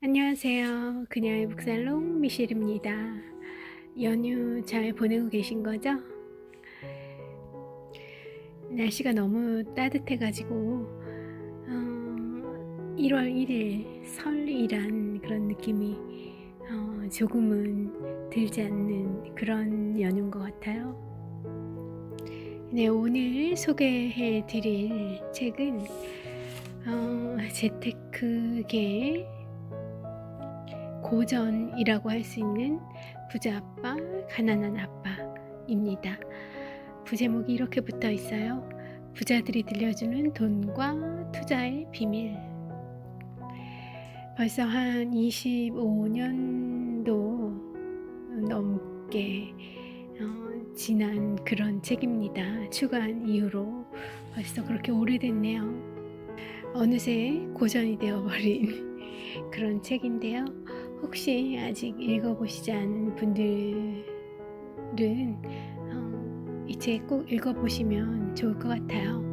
안녕하세요. 그녀의 북살롱 미셸입니다. 연휴 잘 보내고 계신 거죠? 날씨가 너무 따뜻해가지고 1월 1일 설이란 그런 느낌이 조금은 들지 않는 그런 연휴인 것 같아요. 네, 오늘 소개해 드릴 책은 재테크계 고전이라고 할 수 있는 부자 아빠, 가난한 아빠입니다. 부제목이 이렇게 붙어 있어요. 부자들이 들려주는 돈과 투자의 비밀. 벌써 한 25년도 넘게 지난 그런 책입니다. 출간 이후로 벌써 그렇게 오래됐네요. 어느새 고전이 되어버린 그런 책인데요. 혹시 아직 읽어보시지 않은 분들은 이 책 꼭 읽어보시면 좋을 것 같아요.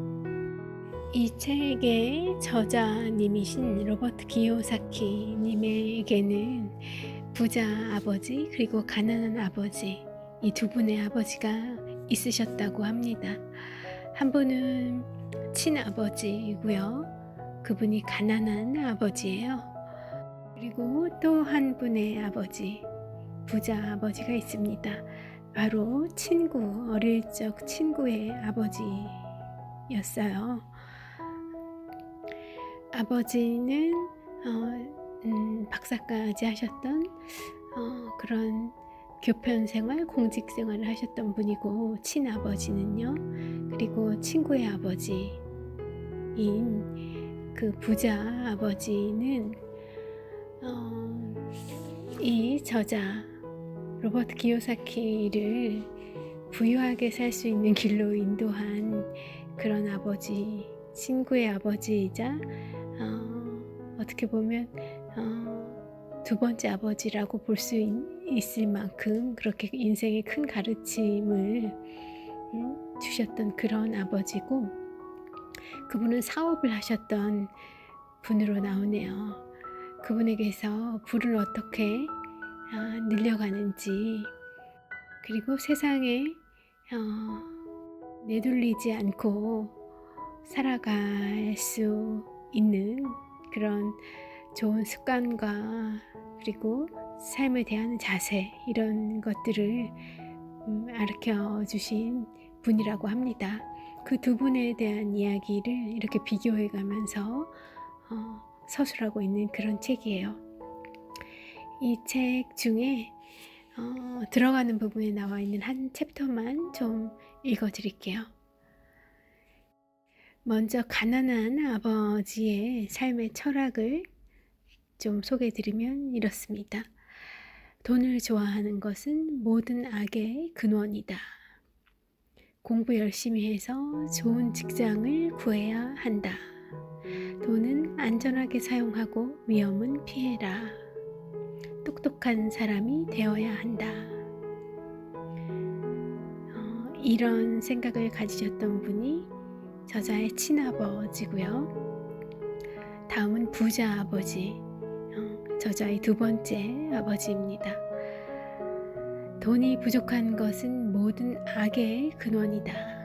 이 책의 저자님이신 로버트 기요사키 님에게는 부자 아버지 그리고 가난한 아버지, 이 두 분의 아버지가 있으셨다고 합니다. 한 분은 친아버지이고요. 그분이 가난한 아버지예요. 그리고 또 한 분의 아버지, 부자 아버지가 있습니다. 바로 어릴 적 친구의 아버지였어요. 아버지는 박사까지 하셨던 그런 교편생활, 공직생활을 하셨던 분이고, 친아버지는요, 그리고 친구의 아버지인 그 부자 아버지는 이 저자 로버트 기요사키를 부유하게 살 수 있는 길로 인도한 그런 아버지, 친구의 아버지이자 어떻게 보면 두 번째 아버지라고 볼 수 있을 만큼 그렇게 인생에 큰 가르침을 주셨던 그런 아버지고, 그분은 사업을 하셨던 분으로 나오네요. 그분에게서 부를 어떻게 늘려가는지, 그리고 세상에 내돌리지 않고 살아갈 수 있는 그런 좋은 습관과 그리고 삶을 대하는 자세, 이런 것들을 가르쳐 주신 분이라고 합니다. 그 두 분에 대한 이야기를 이렇게 비교해 가면서 서술하고 있는 그런 책이에요. 이 책 중에 들어가는 부분에 나와 있는 한 챕터만 좀 읽어 드릴게요. 먼저 가난한 아버지의 삶의 철학을 좀 소개해 드리면 이렇습니다. 돈을 좋아하는 것은 모든 악의 근원이다. 공부 열심히 해서 좋은 직장을 구해야 한다. 돈은 안전하게 사용하고 위험은 피해라. 똑똑한 사람이 되어야 한다. 이런 생각을 가지셨던 분이 저자의 친아버지고요. 다음은 부자 아버지, 저자의 두 번째 아버지입니다. 돈이 부족한 것은 모든 악의 근원이다.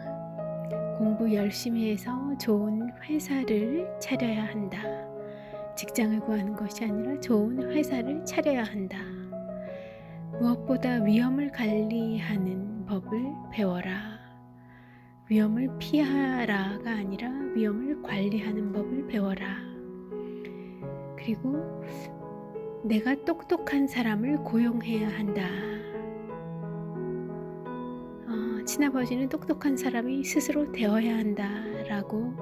공부 열심히 해서 좋은 회사를 차려야 한다. 직장을 구하는 것이 아니라 좋은 회사를 차려야 한다. 무엇보다 위험을 관리하는 법을 배워라. 위험을 피하라가 아니라 위험을 관리하는 법을 배워라. 그리고 내가 똑똑한 사람을 고용해야 한다. 친아버지는 똑똑한 사람이 스스로 되어야 한다라고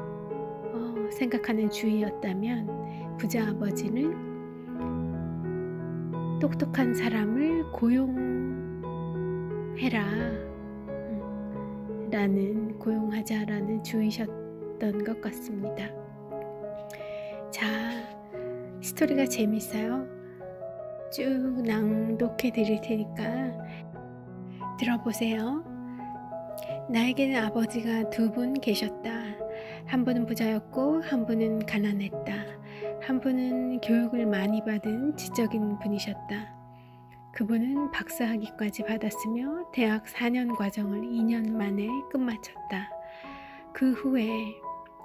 생각하는 주의였다면, 부자 아버지는 똑똑한 사람을 고용하자라는 주의셨던 것 같습니다. 자, 스토리가 재밌어요. 쭉 낭독해 드릴 테니까 들어보세요. 나에게는 아버지가 두 분 계셨다. 한 분은 부자였고 한 분은 가난했다. 한 분은 교육을 많이 받은 지적인 분이셨다. 그분은 박사학위까지 받았으며 대학 4년 과정을 2년 만에 끝마쳤다. 그 후에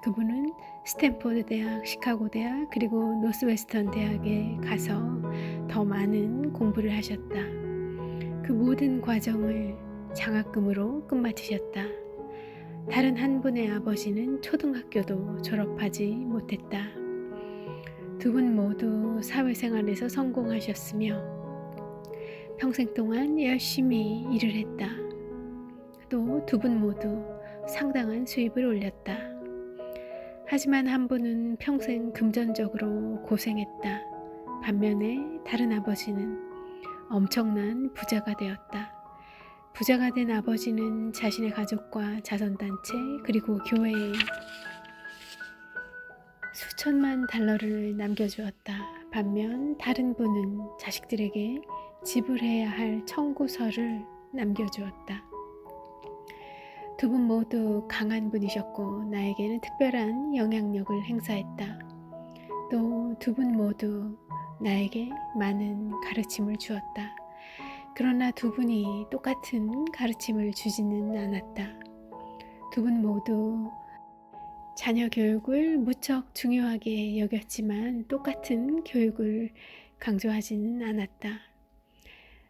그분은 스탠포드 대학, 시카고 대학, 그리고 노스웨스턴 대학에 가서 더 많은 공부를 하셨다. 그 모든 과정을 장학금으로 끝마치셨다. 다른 한 분의 아버지는 초등학교도 졸업하지 못했다. 두 분 모두 사회생활에서 성공하셨으며 평생 동안 열심히 일을 했다. 또 두 분 모두 상당한 수입을 올렸다. 하지만 한 분은 평생 금전적으로 고생했다. 반면에 다른 아버지는 엄청난 부자가 되었다. 부자가 된 아버지는 자신의 가족과 자선단체 그리고 교회에 수천만 달러를 남겨주었다. 반면 다른 분은 자식들에게 지불해야 할 청구서를 남겨주었다. 두 분 모두 강한 분이셨고 나에게는 특별한 영향력을 행사했다. 또 두 분 모두 나에게 많은 가르침을 주었다. 그러나 두 분이 똑같은 가르침을 주지는 않았다. 두 분 모두 자녀 교육을 무척 중요하게 여겼지만 똑같은 교육을 강조하지는 않았다.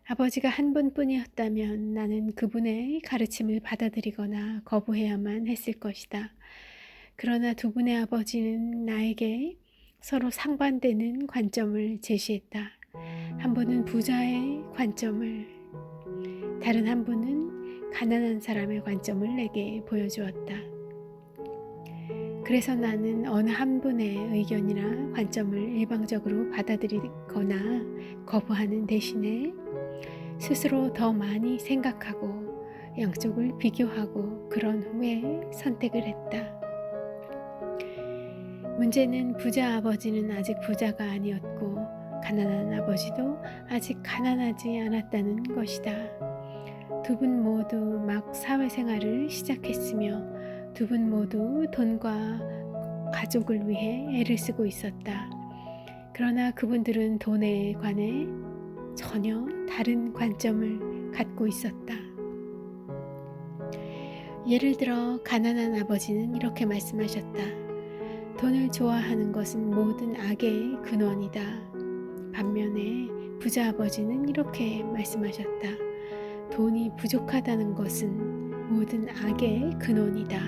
아버지가 한 분뿐이었다면 나는 그분의 가르침을 받아들이거나 거부해야만 했을 것이다. 그러나 두 분의 아버지는 나에게 서로 상반되는 관점을 제시했다. 한 분은 부자의 관점을, 다른 한 분은 가난한 사람의 관점을 내게 보여주었다. 그래서 나는 어느 한 분의 의견이나 관점을 일방적으로 받아들이거나 거부하는 대신에 스스로 더 많이 생각하고 양쪽을 비교하고 그런 후에 선택을 했다. 문제는 부자 아버지는 아직 부자가 아니었고 가난한 아버지도 아직 가난하지 않았다는 것이다. 두 분 모두 막 사회생활을 시작했으며 두 분 모두 돈과 가족을 위해 애를 쓰고 있었다. 그러나 그분들은 돈에 관해 전혀 다른 관점을 갖고 있었다. 예를 들어 가난한 아버지는 이렇게 말씀하셨다. 돈을 좋아하는 것은 모든 악의 근원이다. 반면에 부자 아버지는 이렇게 말씀하셨다. 돈이 부족하다는 것은 모든 악의 근원이다.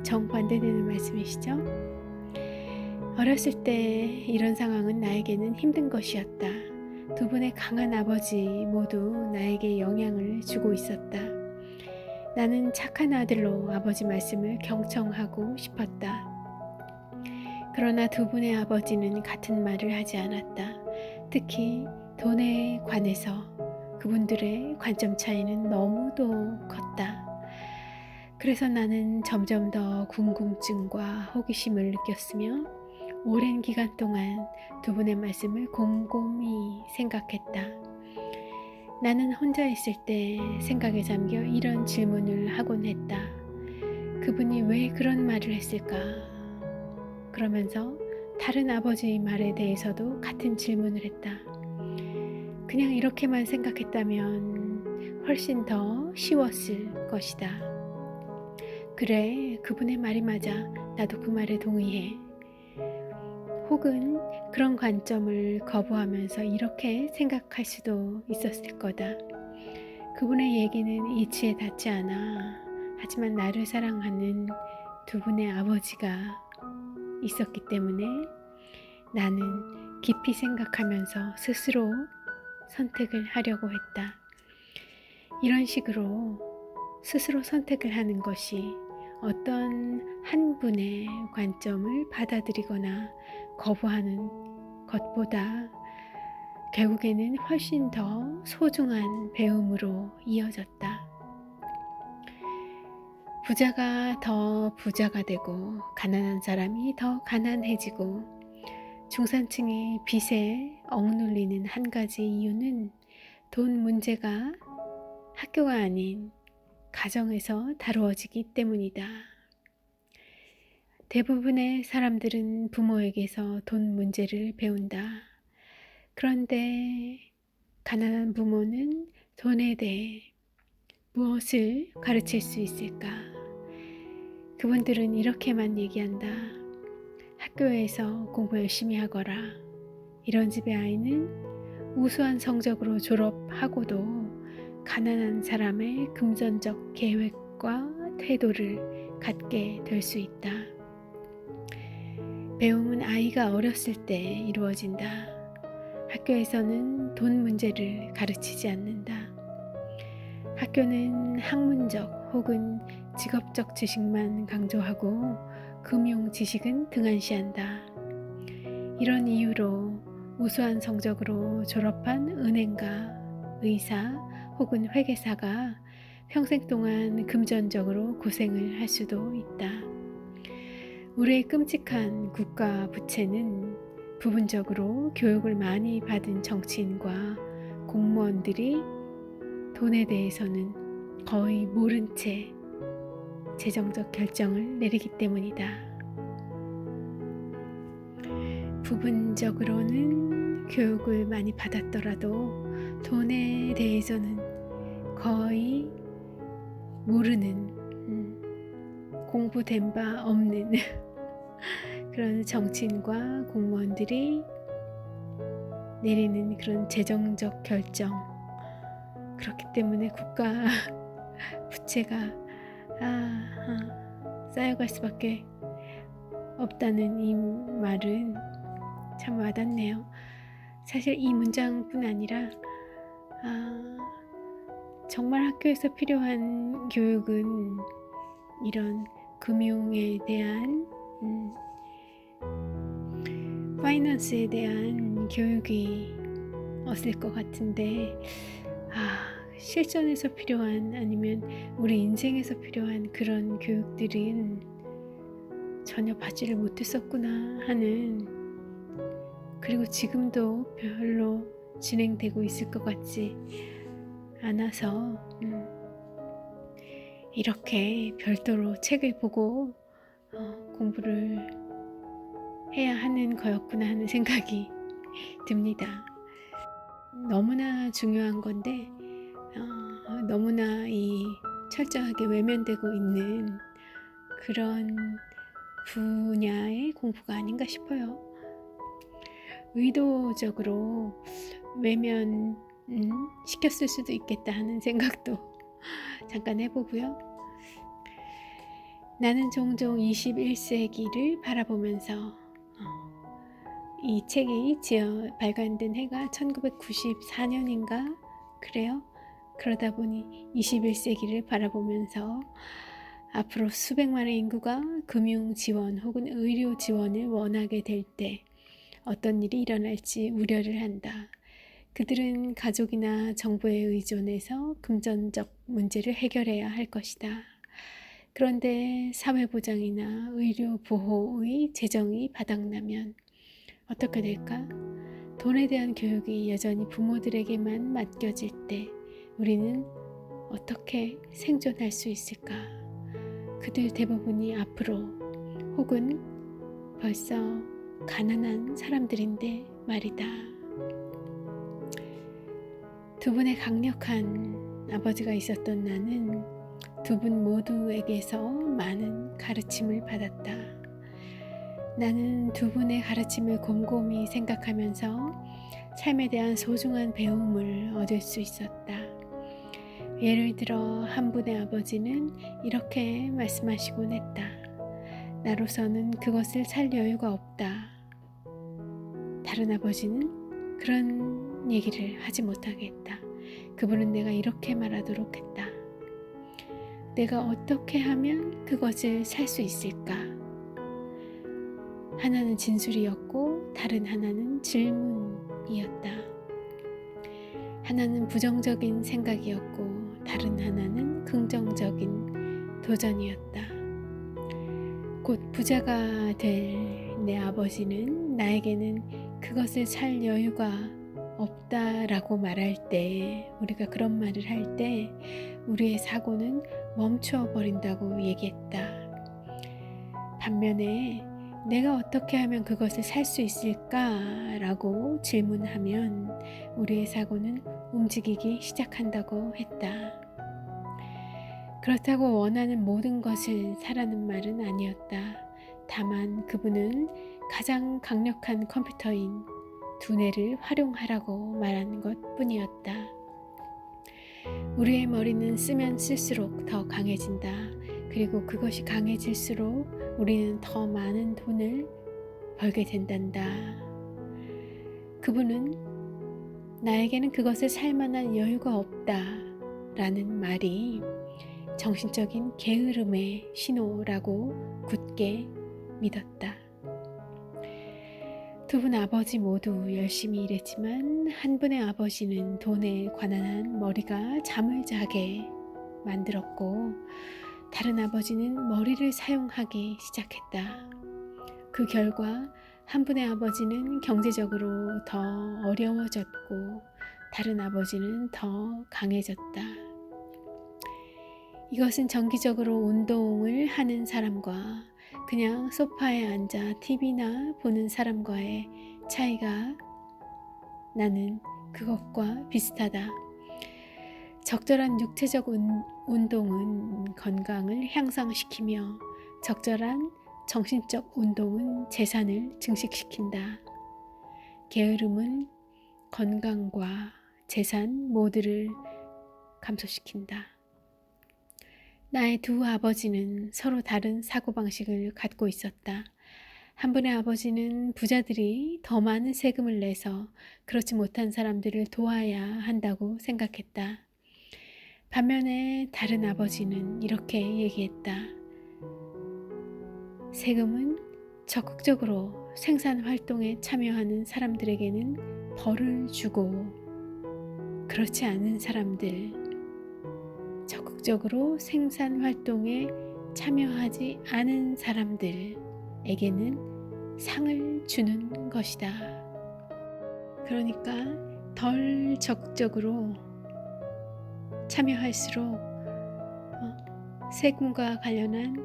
정반대되는 말씀이시죠? 어렸을 때 이런 상황은 나에게는 힘든 것이었다. 두 분의 강한 아버지 모두 나에게 영향을 주고 있었다. 나는 착한 아들로 아버지 말씀을 경청하고 싶었다. 그러나 두 분의 아버지는 같은 말을 하지 않았다. 특히 돈에 관해서 그분들의 관점 차이는 너무도 컸다. 그래서 나는 점점 더 궁금증과 호기심을 느꼈으며 오랜 기간 동안 두 분의 말씀을 곰곰이 생각했다. 나는 혼자 있을 때 생각에 잠겨 이런 질문을 하곤 했다. 그분이 왜 그런 말을 했을까? 그러면서 다른 아버지의 말에 대해서도 같은 질문을 했다. 그냥 이렇게만 생각했다면 훨씬 더 쉬웠을 것이다. 그래, 그분의 말이 맞아. 나도 그 말에 동의해. 혹은 그런 관점을 거부하면서 이렇게 생각할 수도 있었을 거다. 그분의 얘기는 이치에 닿지 않아. 하지만 나를 사랑하는 두 분의 아버지가 있었기 때문에 나는 깊이 생각하면서 스스로 선택을 하려고 했다. 이런 식으로 스스로 선택을 하는 것이 어떤 한 분의 관점을 받아들이거나 거부하는 것보다 결국에는 훨씬 더 소중한 배움으로 이어졌다. 부자가 더 부자가 되고 가난한 사람이 더 가난해지고 중산층이 빚에 억눌리는 한 가지 이유는 돈 문제가 학교가 아닌 가정에서 다루어지기 때문이다. 대부분의 사람들은 부모에게서 돈 문제를 배운다. 그런데 가난한 부모는 돈에 대해 무엇을 가르칠 수 있을까? 그분들은 이렇게만 얘기한다. 학교에서 공부 열심히 하거라. 이런 집의 아이는 우수한 성적으로 졸업하고도 가난한 사람의 금전적 계획과 태도를 갖게 될 수 있다. 배움은 아이가 어렸을 때 이루어진다. 학교에서는 돈 문제를 가르치지 않는다. 학교는 학문적 혹은 직업적 지식만 강조하고 금융 지식은 등한시한다. 이런 이유로 우수한 성적으로 졸업한 은행가, 의사 혹은 회계사가 평생 동안 금전적으로 고생을 할 수도 있다. 우리의 끔찍한 국가 부채는 부분적으로 교육을 많이 받은 정치인과 공무원들이 돈에 대해서는 거의 모른 채 재정적 결정을 내리기 때문이다. 부분적으로는 교육을 많이 받았더라도 돈에 대해서는 거의 모르는 공부된 바 없는 그런 정치인과 공무원들이 내리는 그런 재정적 결정, 그렇기 때문에 국가 부채가 쌓여갈 수밖에 없다는 이 말은 참 와닿네요. 사실 이 문장뿐 아니라 정말 학교에서 필요한 교육은 이런 금융에 대한 파이낸스에 대한 교육이 없을 것 같은데 실전에서 필요한 아니면 우리 인생에서 필요한 그런 교육들은 전혀 받지를 못했었구나 하는, 그리고 지금도 별로 진행되고 있을 것 같지 않아서 이렇게 별도로 책을 보고 공부를 해야 하는 거였구나 하는 생각이 듭니다. 너무나 중요한 건데 너무나 이 철저하게 외면되고 있는 그런 분야의 공부가 아닌가 싶어요. 의도적으로 외면 시켰을 수도 있겠다 하는 생각도 잠깐 해보고요. 나는 종종 21세기를 바라보면서 이 책이 발간된 해가 1994년인가 그래요. 그러다 보니 21세기를 바라보면서 앞으로 수백만의 인구가 금융 지원 혹은 의료 지원을 원하게 될 때 어떤 일이 일어날지 우려를 한다. 그들은 가족이나 정부에 의존해서 금전적 문제를 해결해야 할 것이다. 그런데 사회보장이나 의료보호의 재정이 바닥나면 어떻게 될까? 돈에 대한 교육이 여전히 부모들에게만 맡겨질 때 우리는 어떻게 생존할 수 있을까? 그들 대부분이 앞으로 혹은 벌써 가난한 사람들인데 말이다. 두 분의 강력한 아버지가 있었던 나는 두 분 모두에게서 많은 가르침을 받았다. 나는 두 분의 가르침을 곰곰이 생각하면서 삶에 대한 소중한 배움을 얻을 수 있었다. 예를 들어 한 분의 아버지는 이렇게 말씀하시곤 했다. 나로서는 그것을 살 여유가 없다. 다른 아버지는 그런 얘기를 하지 못하겠다. 그분은 내가 이렇게 말하도록 했다. 내가 어떻게 하면 그것을 살 수 있을까? 하나는 진술이었고 다른 하나는 질문이었다. 하나는 부정적인 생각이었고 다른 하나는 긍정적인 도전이었다. 곧 부자가 될 내 아버지는 나에게는 그것을 살 여유가 없다라고 말할 때, 우리가 그런 말을 할 때 우리의 사고는 멈춰 버린다고 얘기했다. 반면에 내가 어떻게 하면 그것을 살 수 있을까라고 질문하면 우리의 사고는 움직이기 시작한다고 했다. 그렇다고 원하는 모든 것을 사라는 말은 아니었다. 다만 그분은 가장 강력한 컴퓨터인 두뇌를 활용하라고 말한 것 뿐이었다. 우리의 머리는 쓰면 쓸수록 더 강해진다. 그리고 그것이 강해질수록 우리는 더 많은 돈을 벌게 된단다. 그분은 나에게는 그것을 살 만한 여유가 없다 라는 말이 정신적인 게으름의 신호라고 굳게 믿었다. 두 분 아버지 모두 열심히 일했지만 한 분의 아버지는 돈에 관한 한 머리가 잠을 자게 만들었고 다른 아버지는 머리를 사용하기 시작했다. 그 결과 한 분의 아버지는 경제적으로 더 어려워졌고 다른 아버지는 더 강해졌다. 이것은 정기적으로 운동을 하는 사람과 그냥 소파에 앉아 TV나 보는 사람과의 차이가 나는 그것과 비슷하다. 적절한 육체적 운동은 건강을 향상시키며 적절한 정신적 운동은 재산을 증식시킨다. 게으름은 건강과 재산 모두를 감소시킨다. 나의 두 아버지는 서로 다른 사고방식을 갖고 있었다. 한 분의 아버지는 부자들이 더 많은 세금을 내서 그렇지 못한 사람들을 도와야 한다고 생각했다. 반면에 다른 아버지는 이렇게 얘기했다. 세금은 적극적으로 생산활동에 참여하는 사람들에게는 벌을 주고 그렇지 않은 사람들, 적극적으로 생산활동에 참여하지 않은 사람들에게는 상을 주는 것이다. 그러니까 덜 적극적으로 참여할수록 세금과 관련한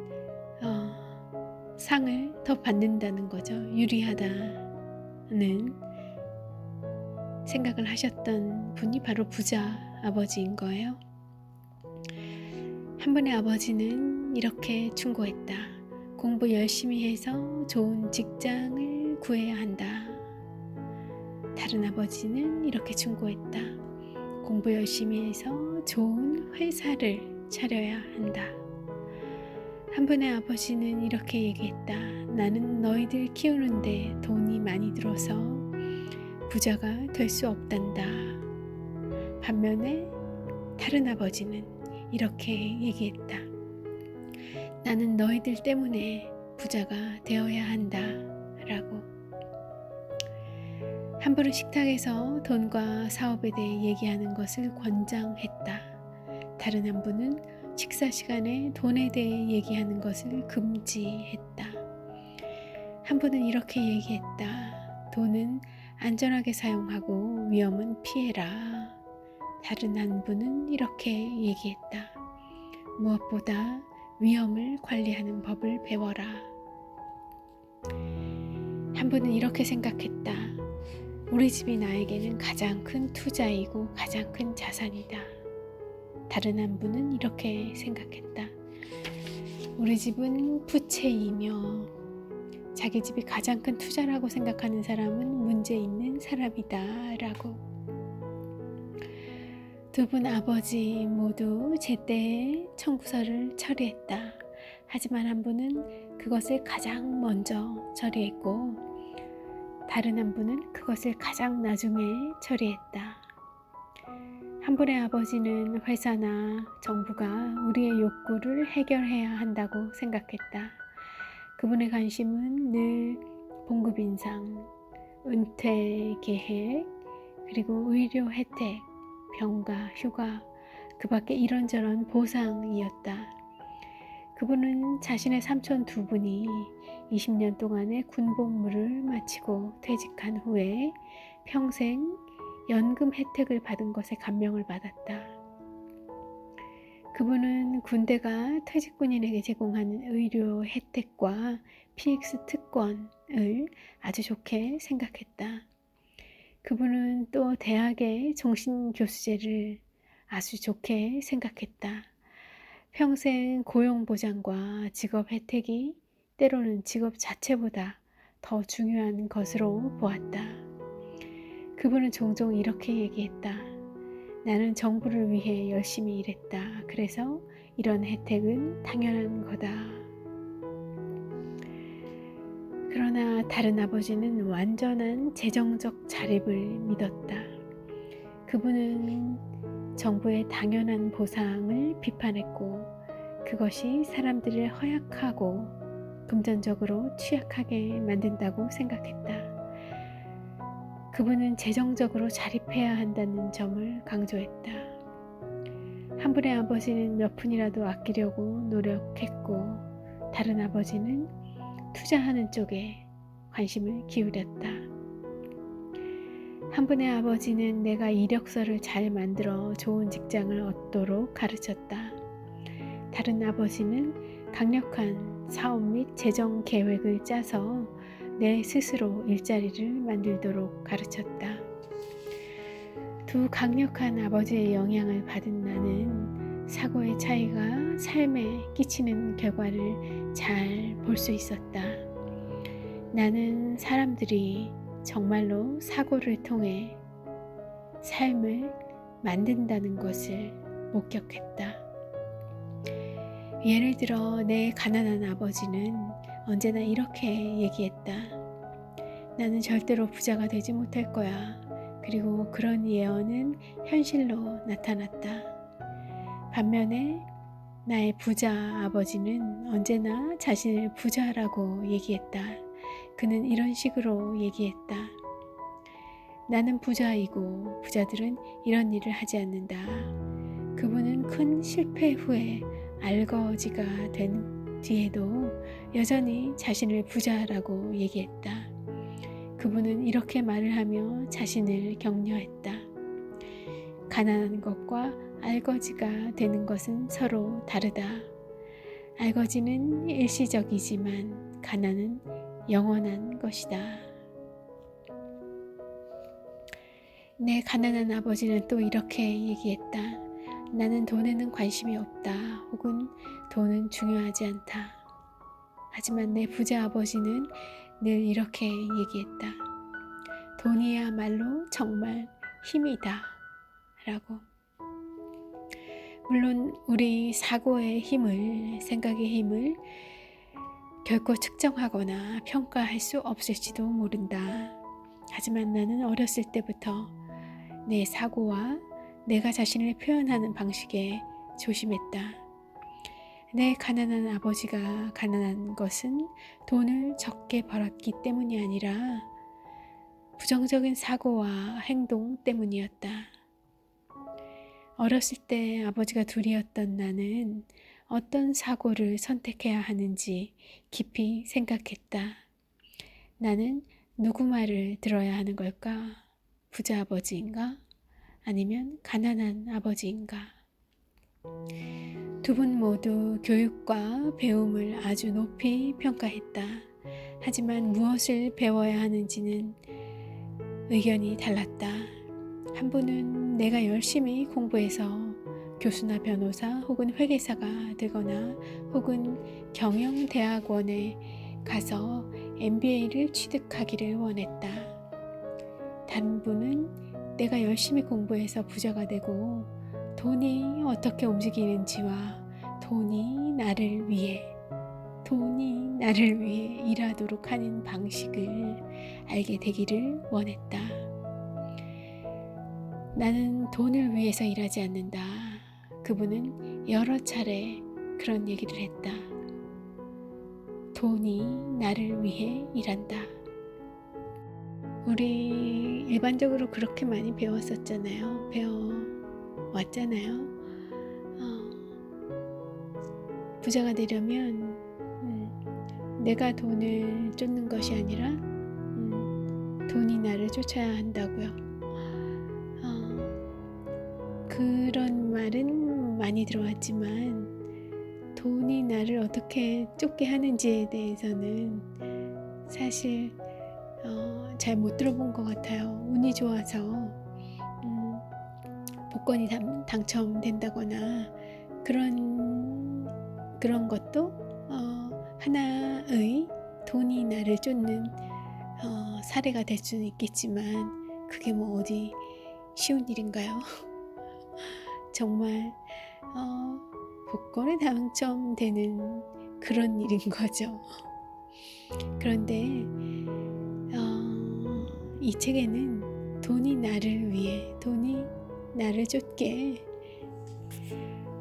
상을 더 받는다는 거죠. 유리하다는 생각을 하셨던 분이 바로 부자 아버지인 거예요. 한 분의 아버지는 이렇게 충고했다. 공부 열심히 해서 좋은 직장을 구해야 한다. 다른 아버지는 이렇게 충고했다. 공부 열심히 해서 좋은 회사를 차려야 한다. 한 분의 아버지는 이렇게 얘기했다. 나는 너희들 키우는데 돈이 많이 들어서 부자가 될 수 없단다. 반면에 다른 아버지는 이렇게 얘기했다. 나는 너희들 때문에 부자가 되어야 한다. 라고. 한 분은 식탁에서 돈과 사업에 대해 얘기하는 것을 권장했다. 다른 한 분은 식사 시간에 돈에 대해 얘기하는 것을 금지했다. 한 분은 이렇게 얘기했다. 돈은 안전하게 사용하고 위험은 피해라. 다른 한 분은 이렇게 얘기했다. 무엇보다 위험을 관리하는 법을 배워라. 한 분은 이렇게 생각했다. 우리 집이 나에게는 가장 큰 투자이고 가장 큰 자산이다. 다른 한 분은 이렇게 생각했다. 우리 집은 부채이며 자기 집이 가장 큰 투자라고 생각하는 사람은 문제 있는 사람이다. 라고. 두 분 아버지 모두 제때에 청구서를 처리했다. 하지만 한 분은 그것을 가장 먼저 처리했고 다른 한 분은 그것을 가장 나중에 처리했다. 한 분의 아버지는 회사나 정부가 우리의 욕구를 해결해야 한다고 생각했다. 그분의 관심은 늘 봉급 인상, 은퇴 계획, 그리고 의료 혜택, 병가, 휴가, 그 밖에 이런저런 보상이었다. 그분은 자신의 삼촌 두 분이 20년 동안의 군복무를 마치고 퇴직한 후에 평생 연금 혜택을 받은 것에 감명을 받았다. 그분은 군대가 퇴직군인에게 제공하는 의료 혜택과 PX 특권을 아주 좋게 생각했다. 그분은 또 대학의 종신교수제를 아주 좋게 생각했다. 평생 고용보장과 직업 혜택이 때로는 직업 자체보다 더 중요한 것으로 보았다. 그분은 종종 이렇게 얘기했다. 나는 정부를 위해 열심히 일했다. 그래서 이런 혜택은 당연한 거다. 그러나 다른 아버지는 완전한 재정적 자립을 믿었다. 그분은 정부의 당연한 보상을 비판했고 그것이 사람들을 허약하고 금전적으로 취약하게 만든다고 생각했다. 그분은 재정적으로 자립해야 한다는 점을 강조했다. 한 분의 아버지는 몇 푼이라도 아끼려고 노력했고 다른 아버지는 투자하는 쪽에 관심을 기울였다. 한 분의 아버지는 내가 이력서를 잘 만들어 좋은 직장을 얻도록 가르쳤다. 다른 아버지는 강력한 사업 및 재정 계획을 짜서 내 스스로 일자리를 만들도록 가르쳤다. 두 강력한 아버지의 영향을 받은 나는 사고의 차이가 삶에 끼치는 결과를 잘 볼 수 있었다. 나는 사람들이 정말로 사고를 통해 삶을 만든다는 것을 목격했다. 예를 들어 내 가난한 아버지는 언제나 이렇게 얘기했다. 나는 절대로 부자가 되지 못할 거야. 그리고 그런 예언은 현실로 나타났다. 반면에 나의 부자 아버지는 언제나 자신을 부자라고 얘기했다. 그는 이런 식으로 얘기했다. 나는 부자이고 부자들은 이런 일을 하지 않는다. 그분은 큰 실패 후에 알거지가 된 뒤에도 여전히 자신을 부자라고 얘기했다. 그분은 이렇게 말을 하며 자신을 격려했다. 가난한 것과 알거지가 되는 것은 서로 다르다. 알거지는 일시적이지만 가난은 영원한 것이다. 내 가난한 아버지는 또 이렇게 얘기했다. 나는 돈에는 관심이 없다. 혹은 돈은 중요하지 않다. 하지만 내 부자 아버지는 늘 이렇게 얘기했다. 돈이야말로 정말 힘이다. 라고. 물론 우리 사고의 힘을, 생각의 힘을 결코 측정하거나 평가할 수 없을지도 모른다. 하지만 나는 어렸을 때부터 내 사고와 내가 자신을 표현하는 방식에 조심했다. 내 가난한 아버지가 가난한 것은 돈을 적게 벌었기 때문이 아니라 부정적인 사고와 행동 때문이었다. 어렸을 때 아버지가 둘이었던 나는 어떤 사고를 선택해야 하는지 깊이 생각했다. 나는 누구 말을 들어야 하는 걸까? 부자 아버지인가? 아니면 가난한 아버지인가? 두 분 모두 교육과 배움을 아주 높이 평가했다. 하지만 무엇을 배워야 하는지는 의견이 달랐다. 한 분은 내가 열심히 공부해서 교수나 변호사 혹은 회계사가 되거나 혹은 경영대학원에 가서 MBA를 취득하기를 원했다. 다른 분은 내가 열심히 공부해서 부자가 되고 돈이 어떻게 움직이는지와 돈이 나를 위해 일하도록 하는 방식을 알게 되기를 원했다. 나는 돈을 위해서 일하지 않는다. 그분은 여러 차례 그런 얘기를 했다. 돈이 나를 위해 일한다. 우리 일반적으로 그렇게 많이 배웠었잖아요. 배워왔잖아요. 부자가 되려면 내가 돈을 쫓는 것이 아니라 돈이 나를 쫓아야 한다고요. 그런 말은 많이 들어왔지만 돈이 나를 어떻게 쫓게 하는지에 대해서는 사실 잘 못 들어본 것 같아요. 운이 좋아서 복권이 당첨된다거나 그런 것도 하나의 돈이 나를 쫓는 사례가 될 수는 있겠지만 그게 뭐 어디 쉬운 일인가요? 정말 복권에 당첨되는 그런 일인 거죠. 그런데 이 책에는 돈이 나를 쫓게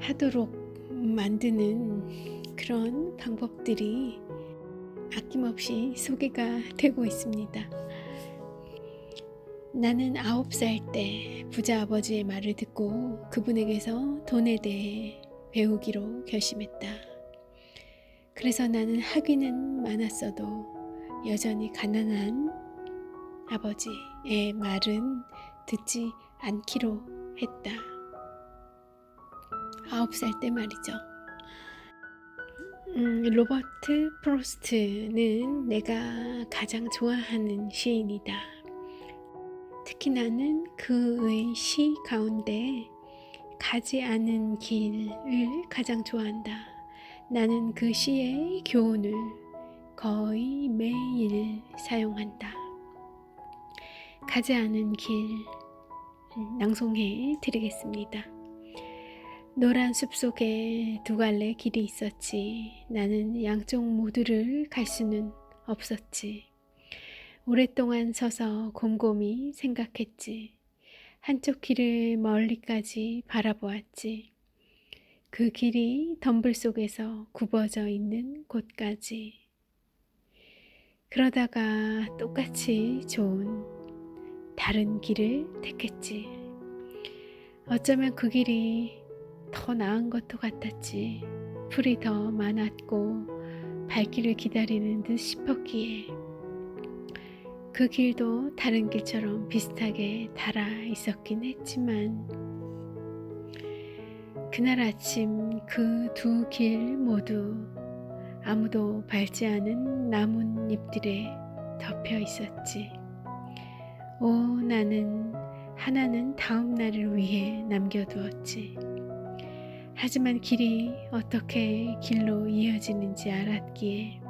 하도록 만드는 그런 방법들이 아낌없이 소개가 되고 있습니다. 나는 9살 때 부자 아버지의 말을 듣고 그분에게서 돈에 대해 배우기로 결심했다. 그래서 나는 학위는 많았어도 여전히 가난한 아버지의 말은 듣지 않기로 했다. 9살 때 말이죠. 로버트 프로스트는 내가 가장 좋아하는 시인이다. 특히 나는 그의 시 가운데 가지 않은 길을 가장 좋아한다. 나는 그 시의 교훈을 거의 매일 사용한다. 가지 않은 길 낭송해 드리겠습니다. 노란 숲속에 두 갈래 길이 있었지. 나는 양쪽 모두를 갈 수는 없었지. 오랫동안 서서 곰곰이 생각했지. 한쪽 길을 멀리까지 바라보았지. 그 길이 덤불 속에서 굽어져 있는 곳까지. 그러다가 똑같이 좋은 다른 길을 택했지. 어쩌면 그 길이 더 나은 것도 같았지. 풀이 더 많았고 발길을 기다리는 듯 싶었기에 그 길도 다른 길처럼 비슷하게 달아 있었긴 했지만 그날 아침 그 두 길 모두 아무도 밟지 않은 나뭇잎들에 덮여 있었지. 나는 하나는 다음 날을 위해 남겨두었지. 하지만 길이 어떻게 길로 이어지는지 알았기에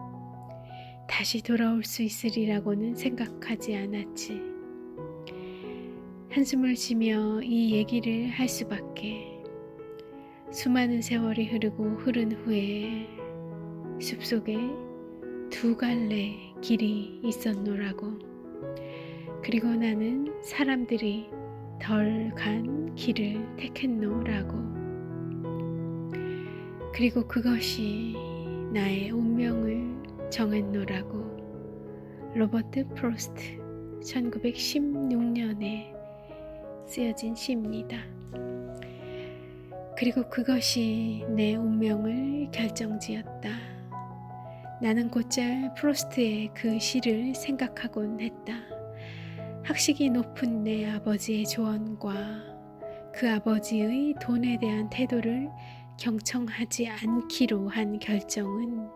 다시 돌아올 수 있으리라고는 생각하지 않았지. 한숨을 쉬며 이 얘기를 할 수밖에. 수많은 세월이 흐른 후에 숲속에 두 갈래 길이 있었노라고. 그리고 나는 사람들이 덜 간 길을 택했노라고. 그리고 그것이 나의 운명을 정했노라고. 로버트 프로스트 1916년에 쓰여진 시입니다. 그리고 그것이 내 운명을 결정지었다. 나는 곧잘 프로스트의 그 시를 생각하곤 했다. 학식이 높은 내 아버지의 조언과 그 아버지의 돈에 대한 태도를 경청하지 않기로 한 결정은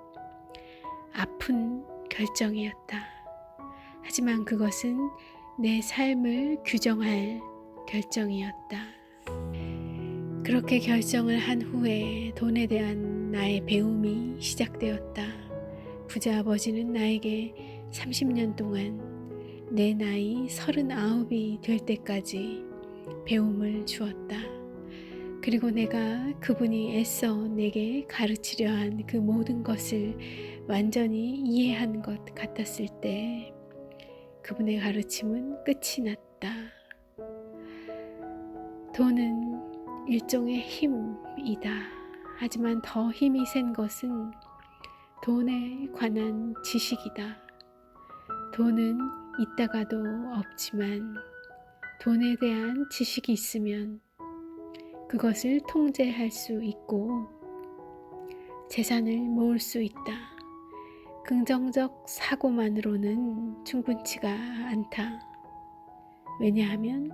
아픈 결정이었다. 하지만 그것은 내 삶을 규정할 결정이었다. 그렇게 결정을 한 후에 돈에 대한 나의 배움이 시작되었다. 부자 아버지는 나에게 30년 동안 내 나이 39이 될 때까지 배움을 주었다. 그리고 내가 그분이 애써 내게 가르치려 한 그 모든 것을 완전히 이해한 것 같았을 때 그분의 가르침은 끝이 났다. 돈은 일종의 힘이다. 하지만 더 힘이 센 것은 돈에 관한 지식이다. 돈은 있다가도 없지만 돈에 대한 지식이 있으면 그것을 통제할 수 있고 재산을 모을 수 있다. 긍정적 사고만으로는 충분치가 않다. 왜냐하면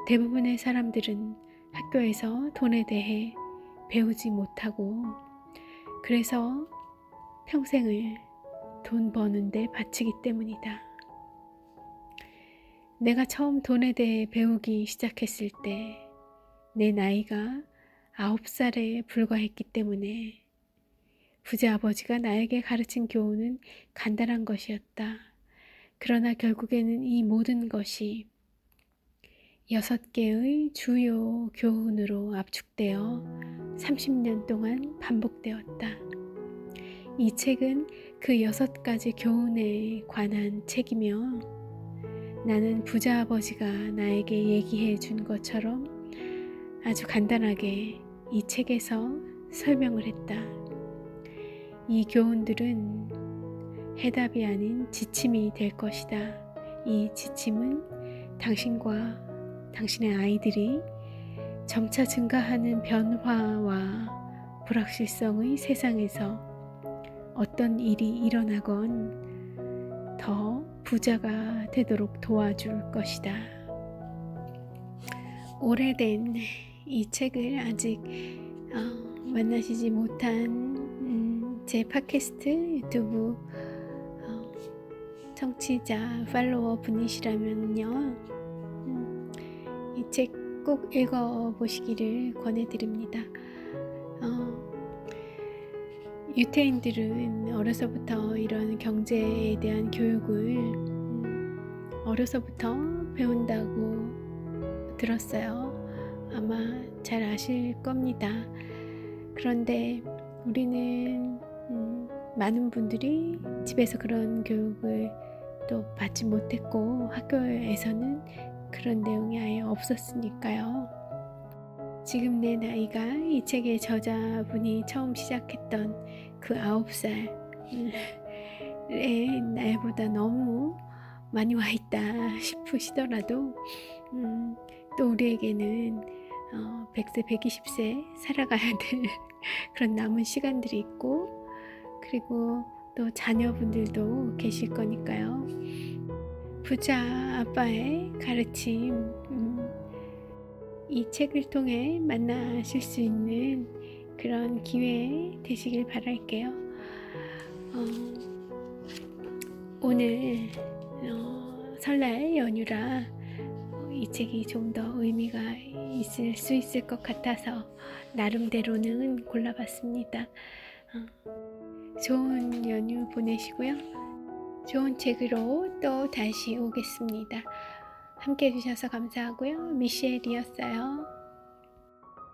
대부분의 사람들은 학교에서 돈에 대해 배우지 못하고 그래서 평생을 돈 버는데 바치기 때문이다. 내가 처음 돈에 대해 배우기 시작했을 때 내 나이가 9살에 불과했기 때문에 부자 아버지가 나에게 가르친 교훈은 간단한 것이었다. 그러나 결국에는 이 모든 것이 6개의 주요 교훈으로 압축되어 30년 동안 반복되었다. 이 책은 그 6가지 교훈에 관한 책이며 나는 부자 아버지가 나에게 얘기해 준 것처럼 아주 간단하게 이 책에서 설명을 했다. 이 교훈들은 해답이 아닌 지침이 될 것이다. 이 지침은 당신과 당신의 아이들이 점차 증가하는 변화와 불확실성의 세상에서 어떤 일이 일어나건 더 부자가 되도록 도와줄 것이다. 오래된 이 책을 아직 만나시지 못한 제 팟캐스트 유튜브 청취자 팔로워 분이시라면요, 이 책 꼭 읽어보시기를 권해드립니다. 유태인들은 어려서부터 이런 경제에 대한 교육을 어려서부터 배운다고 들었어요. 아마 잘 아실 겁니다. 그런데 우리는 많은 분들이 집에서 그런 교육을 또 받지 못했고 학교에서는 그런 내용이 아예 없었으니까요. 지금 내 나이가 이 책의 저자분이 처음 시작했던 그 9살의 나이보다 너무 많이 와 있다 싶으시더라도 또 우리에게는 100세, 120세 살아가야 될 그런 남은 시간들이 있고 그리고 또 자녀분들도 계실 거니까요. 부자 아빠의 가르침 이 책을 통해 만나실 수 있는 그런 기회 되시길 바랄게요. 오늘 설날 연휴라 이 책이 좀 더 의미가 있을 수 있을 것 같아서 나름대로는 골라봤습니다. 좋은 연휴 보내시고요. 좋은 책으로 또 다시 오겠습니다. 함께 해주셔서 감사하고요. 미셸이었어요.